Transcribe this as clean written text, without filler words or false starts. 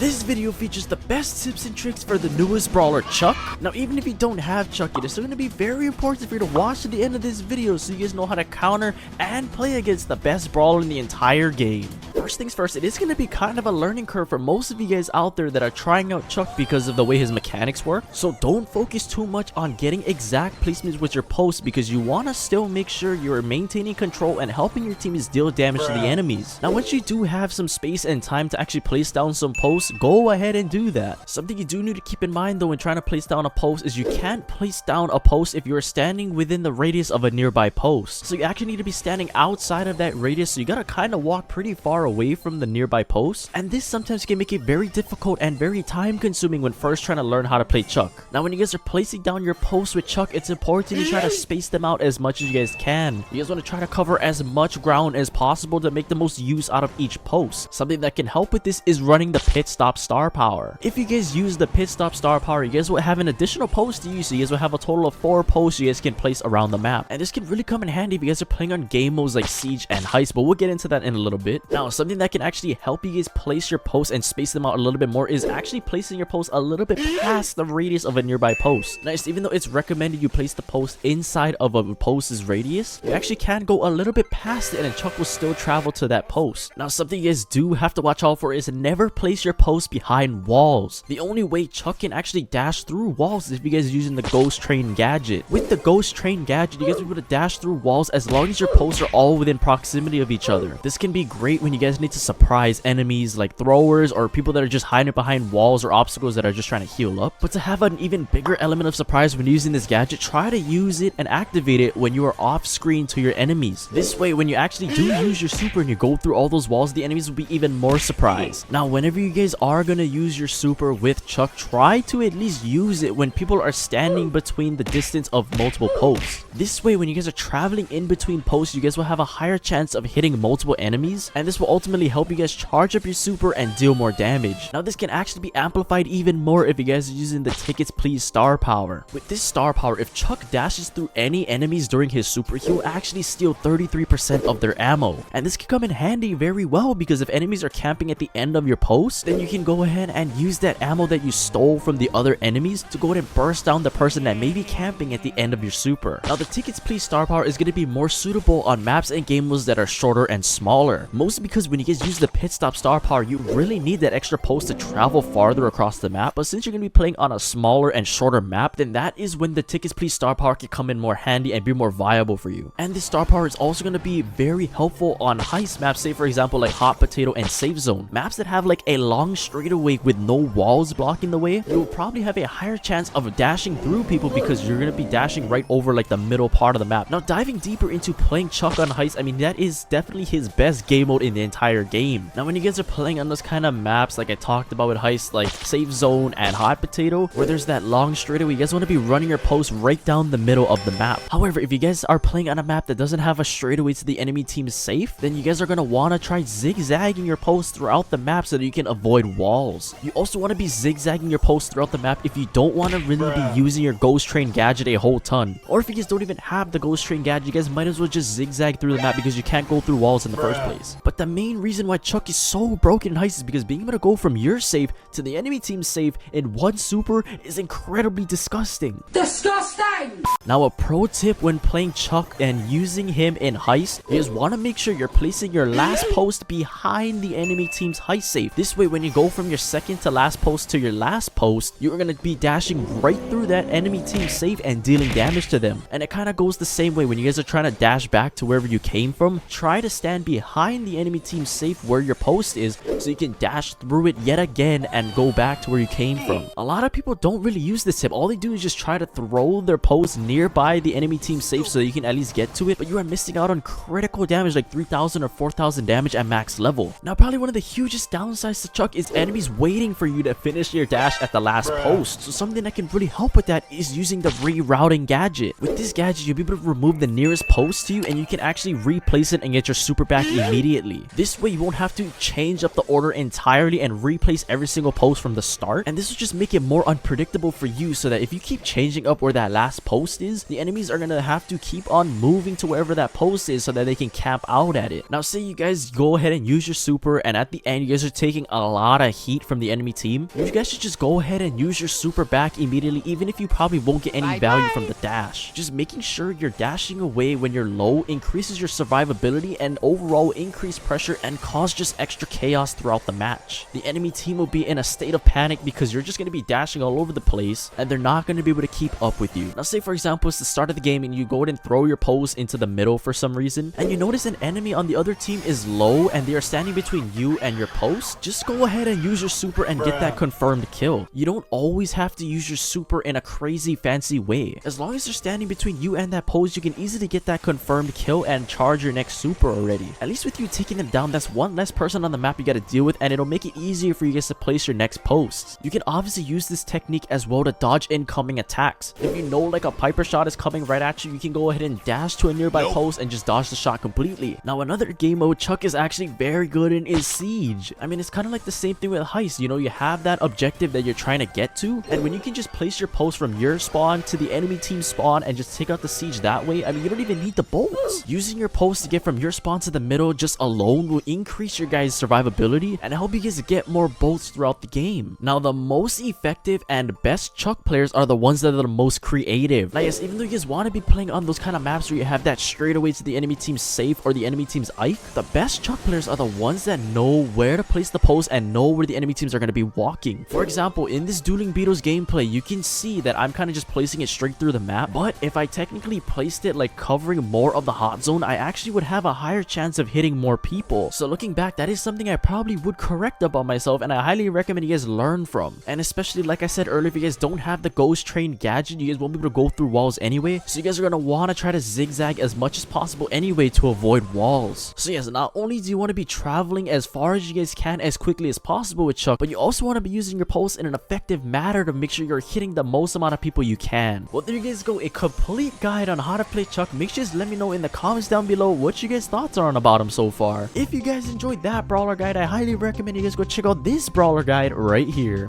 This video features the best tips and tricks for the newest brawler, Chuck. Now, even if you don't have Chuck yet, it's still going to be very important for you to watch to the end of this video so you guys know how to counter and play against the best brawler in the entire game. First things first, it is going to be kind of a learning curve for most of you guys out there that are trying out Chuck because of the way his mechanics work. So don't focus too much on getting exact placements with your posts because you want to still make sure you're maintaining control and helping your teammates deal damage to the enemies. Now, once you do have some space and time to actually place down some posts, go ahead and do that. Something you do need to keep in mind though when trying to place down a post is you can't place down a post if you're standing within the radius of a nearby post. So you actually need to be standing outside of that radius, so you gotta kind of walk pretty far away from the nearby post, and this sometimes can make it very difficult and very time consuming when first trying to learn how to play Chuck. Now, when you guys are placing down your posts with Chuck, it's important to try to space them out as much as you guys can. You guys want to try to cover as much ground as possible to make the most use out of each post. Something that can help with this is running the pit stop star power. If you guys use the pit stop star power, you guys will have an additional post to use, so you guys will have a total of 4 posts you guys can place around the map, and this can really come in handy if you guys are playing on game modes like Siege and Heist, but we'll get into that in a little bit. Now, something that can actually help you guys place your posts and space them out a little bit more is actually placing your posts a little bit past the radius of a nearby post. Nice, even though it's recommended you place the post inside of a post's radius, you actually can go a little bit past it and Chuck will still travel to that post. Now, something you guys do have to watch out for is never place your post behind walls. The only way Chuck can actually dash through walls is if you guys are using the ghost train gadget. With the ghost train gadget, you guys will be able to dash through walls as long as your posts are all within proximity of each other. This can be great when you guys need to surprise enemies like throwers or people that are just hiding behind walls or obstacles that are just trying to heal up. But to have an even bigger element of surprise when using this gadget, try to use it and activate it when you are off screen to your enemies. This way, when you actually do use your super and you go through all those walls, the enemies will be even more surprised. Now, whenever you guys are gonna use your super with Chuck, try to at least use it when people are standing between the distance of multiple posts. This way, when you guys are traveling in between posts, you guys will have a higher chance of hitting multiple enemies, and this will ultimately help you guys charge up your super and deal more damage. Now, this can actually be amplified even more if you guys are using the tickets please star power. With this star power, if Chuck dashes through any enemies during his super, he will actually steal 33% of their ammo, and this can come in handy very well because if enemies are camping at the end of your post, then you can go ahead and use that ammo that you stole from the other enemies to go ahead and burst down the person that may be camping at the end of your super. Now, the tickets please star power is going to be more suitable on maps and game modes that are shorter and smaller, mostly because when you guys use the pit stop star power, you really need that extra post to travel farther across the map. But since you're going to be playing on a smaller and shorter map, then that is when the tickets please star power can come in more handy and be more viable for you. And this star power is also going to be very helpful on heist maps, say for example like Hot Potato and Safe Zone, maps that have like a long straightaway with no walls blocking the way. You will probably have a higher chance of dashing through people because you're going to be dashing right over like the middle part of the map. Now, diving deeper into playing Chuck on Heist, I mean, that is definitely his best game mode in the entire game. Now, when you guys are playing on those kind of maps like I talked about with Heist, like Safe Zone and Hot Potato, where there's that long straightaway, you guys want to be running your post right down the middle of the map. However, if you guys are playing on a map that doesn't have a straightaway to the enemy team's safe, then you guys are going to want to try zigzagging your post throughout the map so that you can avoid walls. You also want to be zigzagging your post throughout the map if you don't want to really be using your ghost train gadget a whole ton. Or if you guys don't even have the ghost train gadget, you guys might as well just zigzag through the map because you can't go through walls in the first place. But the main reason why Chuck is so broken in Heist is because being able to go from your safe to the enemy team's safe in one super is incredibly disgusting. Disgusting! Now, a pro tip when playing Chuck and using him in Heist is want to make sure you're placing your last post behind the enemy team's Heist safe. This way, when you go from your second to last post to your last post, you're going to be dashing right through that enemy team's safe and dealing damage to them. And it kind of goes the same way when you guys are trying to dash back to wherever you came from. Try to stand behind the enemy team's safe where your post is so you can dash through it yet again and go back to where you came from. A lot of people don't really use this tip. All they do is just try to throw their post nearby the enemy team's safe so you can at least get to it, but you are missing out on critical damage like 3,000 or 4,000 damage at max level. Now, probably one of the hugest downsides to Chuck is enemies waiting for you to finish your dash at the last post. So something that can really help with that is using the rerouting gadget. With this gadget, you'll be able to remove the nearest post to you and you can actually replace it and get your super back immediately. This way you won't have to change up the order entirely and replace every single post from the start, and this will just make it more unpredictable for you, so that if you keep changing up where that last post is, the enemies are gonna have to keep on moving to wherever that post is so that they can camp out at it. Now say you guys go ahead and use your super, and at the end you guys are taking a lot of heat from the enemy team, you guys should just go ahead and use your super back immediately, even if you probably won't get any value from the dash. Just making sure you're dashing away when you're low increases your survivability and overall increase pressure and cause just extra chaos throughout the match. The enemy team will be in a state of panic because you're just going to be dashing all over the place and they're not going to be able to keep up with you. Now say for example it's the start of the game and you go ahead and throw your post into the middle for some reason, and you notice an enemy on the other team is low and they are standing between you and your post. Just go ahead and use your super and get that confirmed kill. You don't always have to use your super in a crazy fancy way. As long as they're standing between you and that post, you can easily get that confirmed kill and charge your next super already. At least with you taking them down, that's one less person on the map you got to deal with, and it'll make it easier for you guys to place your next post. You can obviously use this technique as well to dodge incoming attacks. If you know like a Piper shot is coming right at you, you can go ahead and dash to a nearby post and just dodge the shot completely. Now another game mode Chuck is actually very good in is Siege. I mean, it's kind of like the same thing with Heist. You know, you have that objective that you're trying to get to, and when you can just place your post from your spawn to the enemy team spawn and just take out the siege that way, I mean, you don't even need the bolts. Using your post to get from your spawn to the middle just alone will increase your guys' survivability and help you guys get more bolts throughout the game. Now the most effective and best Chuck players are the ones that are the most creative. Now yes, even though you guys want to be playing on those kind of maps where you have that straight away to the enemy team's safe or the enemy team's Ike, the best Chuck players are the ones that know where to place the post and know where the enemy teams are going to be walking. For example, in this Dueling Beetles gameplay, you can see that I'm kind of just placing it straight through the map, but if I technically placed it like covering more of the hot zone, I actually would have a higher chance of hitting more people. So looking back, that is something I probably would correct about myself, and I highly recommend you guys learn from. And especially like I said earlier, if you guys don't have the Ghost Train gadget, you guys won't be able to go through walls anyway, so you guys are going to want to try to zigzag as much as possible anyway to avoid walls. So yes, not only do you want to be traveling as far as you guys can as quickly as possible with Chuck, but you also want to be using your posts in an effective manner to make sure you're hitting the most amount of people you can. Well, there you guys go, a complete guide on how to play Chuck. Make sure to let me know in the comments down below what you guys thoughts are on about him so far. If you guys enjoyed that brawler guide, I highly recommend you guys go check out this brawler guide right here.